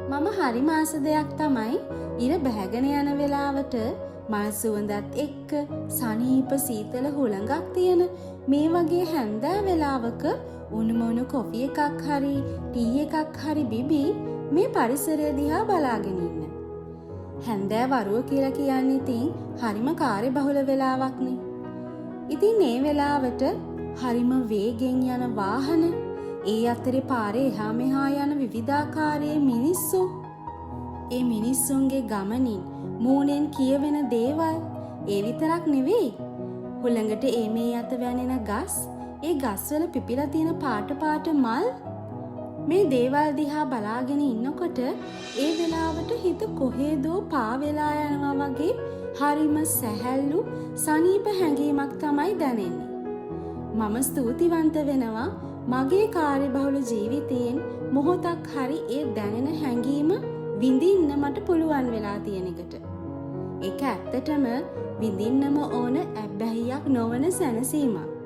මම හරි මාස දෙයක් තමයි ඉර බැහැගෙන යන වෙලාවට මල් සුවඳත් එක්ක සනීප සීතල හුළඟක් තියෙන මේ වගේ හැන්දෑ වෙලාවක උණුමුණු කොෆි එකක් හරි ටී එකක් හරි බිබී මේ පරිසරය දිහා බලාගෙන ඉන්න. හැන්දෑ වරුව කියලා කියන්නේ ඉතින් හරිම කාර්යබහුල වෙලාවක්නේ. ඉතින් මේ වෙලාවට හරිම වේගෙන් යන වාහන, ඒ අතරේ පාරේ එහා මෙහා යන විවිධාකාරයේ මිනිස්සු, ඒ මිනිස්සුන්ගේ ගමනින් මූණෙන් කියවෙන දේවල්, ඒ විතරක් නෙවෙයි. හුළඟට ඒ මේ අත වැනෙන ගස්, ඒ ගස්වල පිපිලා තියෙන පාට පාට මල්, මේ දේවල් දිහා බලාගෙන ඉන්නකොට ඒ වෙලාවට හිත කොහෙදෝ පා වෙලා යනවා වගේ හරිම සැහැල්ලු සනීප හැඟීමක් තමයි දැනෙන්නේ. මම ස්තුතිවන්ත වෙනවා මගේ කාර්යබහුල ජීවිතයෙන් මොහොතක් හරි ඒ දැනෙන හැඟීම විඳින්න මට පුළුවන් වෙලා තියෙන එකට. ඒක ඇත්තටම විඳින්නම ඕන ඇබ්බැහියක් නොවන සැනසීමක්.